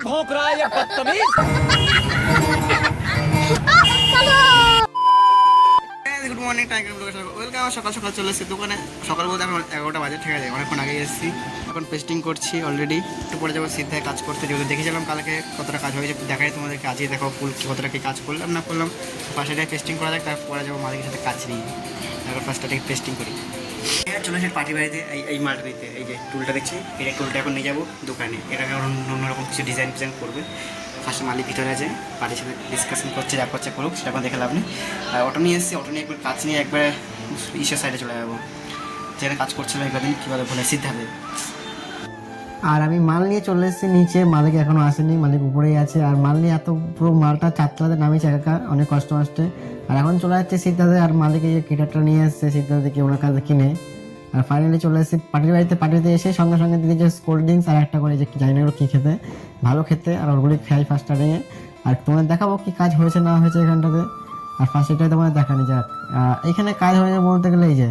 भौंक रहा है ये बदतमीज। Good morning welcome. সকাল সকাল চলে এসেছি দোকানে। সকাল বলতে এখন 11টা বাজে, ঠিক আছে, অনেকক্ষণ আগে এসেছি। এখন পেস্টিং করছি অলরেডি। একটু পরে যাবো সিদ্ধায় কাজ করতে, যেহেতু দেখেছিলাম কালকে কতটা কাজ হয়েছে, দেখাই তোমাদেরকে। আজকে দেখো ফুল কতটা কি কাজ করলাম না করলাম। পাশেটাই পেস্টিং করা যাক, তারপরে যাবো মালিকের সাথে কাজ নিয়ে। তারপর ফার্স্টটা পেস্টিং করি। চলে এসে পার্টি বাড়িতে এই মালটা নিতে। এই যে টুলটা দেখছি, এই টুলটা এখন নিয়ে যাবো দোকানে। এটাকে অন্যরকম কিছু ডিজাইন করবে। ফার্স্টে মালিক ভিতরে আছে, পার্টির সাথে ডিসকাশন করছে, যা করছে করুক, সেটা এখন দেখে লাভ নেই। আর অটো নিয়ে এসেছি, অটো নিয়ে একবার কাজ নিয়ে একবার ইসের সাইডে চলে যাবো, যেখানে কাজ করছিলো একদিন কীভাবে বলে সিদ্ধাবে। আর আমি মাল নিয়ে চলে এসেছি নিচে। মালিক এখনও আসেনি, মালিক উপরেই আছে। আর মাল নিয়ে এত পুরো মালটা চারতলাতে নামিয়েছে একা অনেক কষ্ট আসতে। আর এখন চলে যাচ্ছে সিদ্ধাতে। আর মালিক এই কিটারটা নিয়ে এসছে সিদ্ধাতে থেকে ওনার কাছে কিনে। আর ফাইনালি চলে এসেছি পার্টির বাড়িতে। পার্টিতে এসে সঙ্গে সঙ্গে দিদি যে কোল্ড ড্রিঙ্কস আর একটা করে যে জানি না কী খেতে, ভালো খেতে। আর ওগুলি খাই ফার্স্ট স্টার্টিংয়ে। আর তোমাদের দেখাবো কী কাজ হয়েছে না হয়েছে এখানটাতে। আর ফার্স্ট এটাই তোমাদের দেখানি যাক। এখানে কাজ হয়েছে বলতে গেলে এই যে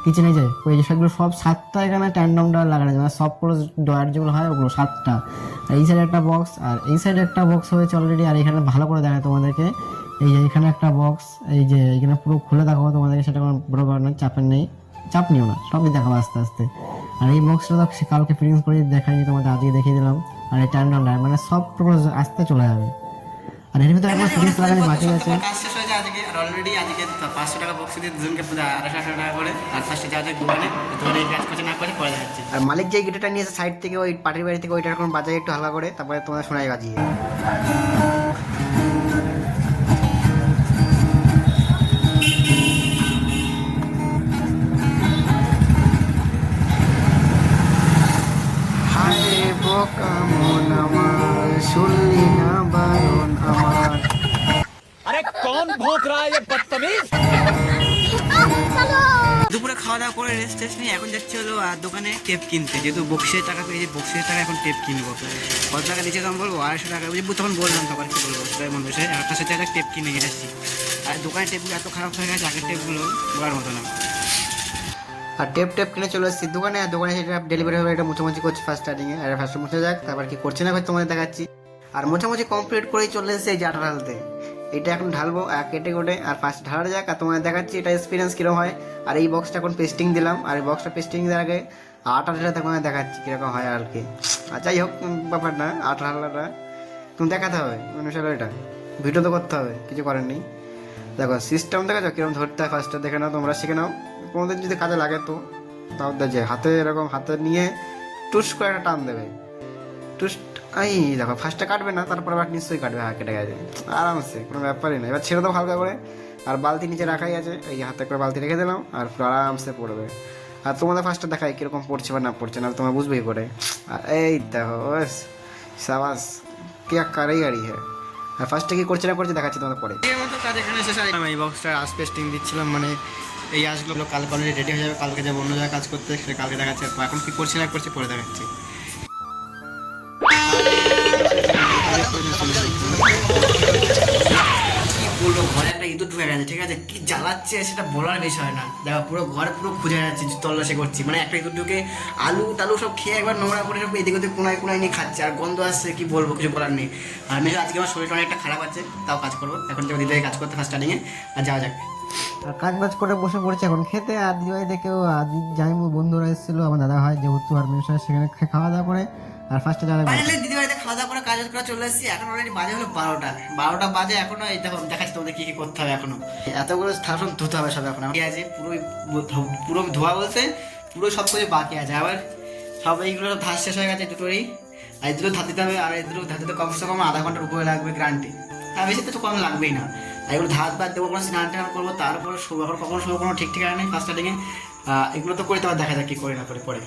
কিচেনে যায় ওই যে সেগুলো সব 7টা এখানে ট্যান্ডম ডয়ার লাগানো যায়, মানে সব পুরো ডয়ার যেগুলো হয় ওগুলো 7টা। আর এই সাইডে একটা বক্স, আর এই সাইডে একটা বক্স হয়েছে অলরেডি। আর এখানে ভালো করে দেখায় তোমাদেরকে, এই যে এখানে একটা বক্স, এই যে এখানে পুরো খুলে দেখাবো তোমাদেরকে। সেটা কোনো বড় বড় না, চাপের নেই, চাপ নিও না, সবই দেখাবো আস্তে আস্তে। আর এই বক্সটা তো কালকে ফিটিংস করে দেখাইনি তোমাদের, আজকে দেখিয়ে দিলাম। আর এই ট্যান্ডম ডয়ার মানে সব পুরো আসতে চলে যাবে। আর এর ভিতরে এখন ফিটিংস লাগানো বাকি আছে। কাজ শেষ হয়েছে আজকে। আর অলরেডি আজকে 500 টাকা বক্স দিয়ে দুজনকে 250 টাকা করে। আর ফার্স্টে যা যা দোকানে এই কাজ করছে না করে পরে যাচ্ছে। আর মালিক যে গিটারটা নিয়েছে সাইড থেকে ওই পার্টির বাড়ি থেকে, ওইটার এখন বাজায় একটু হালকা করে, তারপরে তোমরা শোনাই বাজিয়ে। শুনলি না বারণ আমার। अरे कौन भौंक रहा है ये बदतमीज। দুপুরে খাওয়া দাওয়া করে রেস্ট টেস্ট নিয়ে এখন যাচ্ছে হলো দোকানে টেপ কিনতে, যেহেতু বক্সের টাকা পেয়েছি, বক্সের টাকা এখন টেপ কিনবো। কত টাকা দিচ্ছে তখন বলবো 250 টাকা বুঝবো, তখন বললাম তখন কি বলবো, সেটাই মনে হচ্ছে। একটা সাথে একটা টেপ কিনে নিয়ে যাচ্ছি। আর দোকানের টেপগুলো এত খারাপ হয়ে গেছে, আগের টেপগুলো বলার মতো না। আর টেপ কিনে চলে এসেছি দোকানে। আর দোকানে সেটা ডেলিভারি হবে, এটা মোছামুছি করছি ফার্স্ট স্টার্টিংয়ে। আর ফার্স্ট মুছে যাক, তারপর কি করছে না তোমাদের দেখাচ্ছি। আর মোছামুছি কমপ্লিট করেই চলে এসেছে এই যে আটা ঢালতে। এটা এখন ঢালবো কেটে কোটে। আর ফার্স্ট ঢালা যাক, আর তোমাদের দেখাচ্ছি এটা এক্সপিরিয়েন্স কীরকম হয়। আর এই বক্সটা এখন পেস্টিং দিলাম। আর এই বক্সটা পেস্টিং দেওয়ার আগে আটা ঢালা তোমাদের দেখাচ্ছি কীরকম হয় আর কি। আর যাই হোক ব্যাপার না, আটা ঢালাটা তুমি দেখাতে হবে অনুসারে, এটা ভিডিও তো করতে হবে, কিছু করার নেই। দেখো সিস্টেম দেখেছো কীরকম ধরতে হয়, ফার্স্টে দেখে নাও, তোমরা শিখে নাও। তোমাদের যদি কাজে লাগে তো তাও যে হাতে এরকম হাতে নিয়ে টুস করে একটা টান দেবে, টুস। এই দেখো ফার্স্টে কাটবে না, তারপর আবার নিশ্চয়ই কাটবে। কেটে গেছে আরামসে, কোনো ব্যাপারই না। এবার ছেড়ে দাও হালকা করে। আর বালতি নিচে রাখাই আছে, এই হাতে করে বালতি রেখে দিলাম, আর পুরো আরামসে পড়বে। আর তোমাদের ফার্স্টে দেখাই কীরকম পড়ছে বা না পড়ছে না, তোমরা বুঝবেই করে। আর এই দেখো বাস সাবাস, কে কারেই গাড়ি হ্যাঁ। আর ফার্স্টে কি করছে না করছে দেখাচ্ছি তোমাদের পরে। এর মতো কাজ এখানে শেষ। আমি এই বক্সটা আজ পেস্টিং দিচ্ছিলাম, মানে এই আজগুলো কালকে অলরেডি রেডি হয়ে যাবে। কালকে যাবো অন্য জায়গায় কাজ করতে, সেটা কালকে দেখাচ্ছি। এখন কি করছে না করছে পরে দেখাচ্ছি। বলবো ঘরে একটা ইঁদুর ঢুকে গেছে, ঠিক আছে, কি জ্বালাচ্ছে সেটা বলার বিষয় না। দেখো পুরো ঘরে পুরো খুঁজে যাচ্ছে, তল্লাশি করছি, মানে একটা ইঁদুর ঢুকে আলু টালু সব খেয়ে একবার নোংরা করে সব এদিক ওদিক কোনায় কোনায় নিয়ে খাচ্ছে। আর গন্ধ আসছে, কি বলবো, কিছু বলার নেই। আর আমি আজকে আমার শরীরটা অনেকটা খারাপ আছে, তাও কাজ করবো। এখন যাবো দিদিভাই কাজ করতে ফার্স্ট স্টার্টিংয়ে। আর যাওয়া যাক। আর কাজ বাজ করে বসে পড়েছে এখন খেতে। আর দিদিভাই দেখেও যাইমু বন্ধুরা এসেছিলো, আমার দাদা হয় যেহেতু আর মেয়ের সাথে, সেখানে খাওয়া দাওয়া করে। আর ফার্স্টে যাওয়া দিদিভাইতে খাওয়া দাওয়া করে কাজ করে চলে এসেছি। এখন অলরেডি বাজে হলো 12টা বাজে। এখনো এই দেখো দেখাচ্ছি তোমাদের কি কি করতে হবে। এখনো এতগুলো থাসন ধুতে হবে সব, এখন বাকি আছে পুরো ধোয়া বলতে পুরো সব কিছু বাকি আছে। আবার সব এইগুলো ধার শেষ হয়ে গেছে দুটোরই। আর এই দুটো ধার দিতে হবে। আর এই দুটো ধার দিতে কমসে কম আধা ঘন্টার উপরে লাগবে গ্রান্টে। আর বেশি তো কম লাগবেই না। আর এগুলো ধার বাদ দেবো, কোনো স্নান টান করবো, তারপরে এখন কখনো শোবো, কোনো ঠিক ঠিকানা নেই ফার্স্ট স্টার্টিংয়ে। এগুলো তো করে তোমার দেখা যাক কী করে না করে পরে।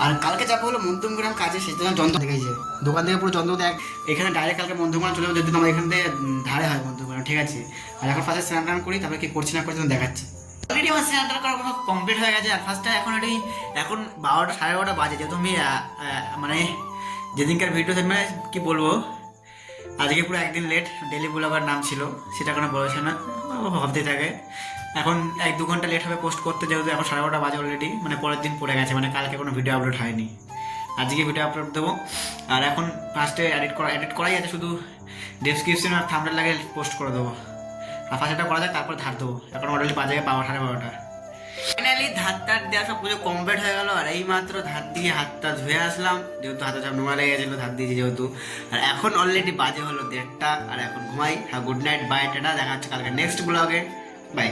আর কালকে যাবো হলো মধ্যমগ্রাম কাজে, সেই জন্য যন্ত্র দেখেছে দোকান থেকে পুরো যন্ত্র দেখ। এখানে ডাইরেক্ট কালকে মধ্যমগ্রাম চলে যাবো, যদি তোমার এখান থেকে ধারে হয় মধ্যমগ্রাম, ঠিক আছে। আর এখন ফার্স্টে স্নান টান করি, তারপরে কি করছি না করছি দেখাচ্ছি। অলরেডি আমার স্নান টান করা কোনো কমপ্লিট হয়ে গেছে। আর ফার্স্টে এখন 12টা 12:30 বাজে, যেহেতু আমি মানে যেদিনকার ভিডিও মানে কি বলবো, আজকে পুরো একদিন লেট। ডেলি ব্লগার নাম ছিল, সেটা কোনো বলেছে না, ভাবতেই থাকে। এখন 1-2 ঘন্টা লেট হবে পোস্ট করতে, যেহেতু এখন 12:30 বাজে অলরেডি, মানে পরের দিন পড়ে গেছে, মানে কালকে কোনো ভিডিও আপলোড হয়নি। আজকে ভিডিও আপলোড দেবো। আর এখন ফার্স্টে এডিট করাই আছে, শুধু ডেসক্রিপশন আর থাম্বনেল লাগে পোস্ট করে দেবো। আর ফার্স্টটা করা যায়, তারপর ধার দেবো। এখন অলরেডি বাজে 12:30। ফাইনালি ধার দেওয়া সব পুজো কমপ্লিট হয়ে গেল। আর এই মাত্র ধার দিয়ে হাতটা ধুয়ে আসলাম, যেহেতু হাতে সব নোংরা লেগে গেছিলো ধার দিয়েছি যেহেতু। আর এখন অলরেডি বাজে হলো 1:30। আর এখন ঘুমাই। হ্যাঁ, গুড নাইট, বাই, টাটা। দেখা হচ্ছে কালকে নেক্সট ব্লগে। বাই।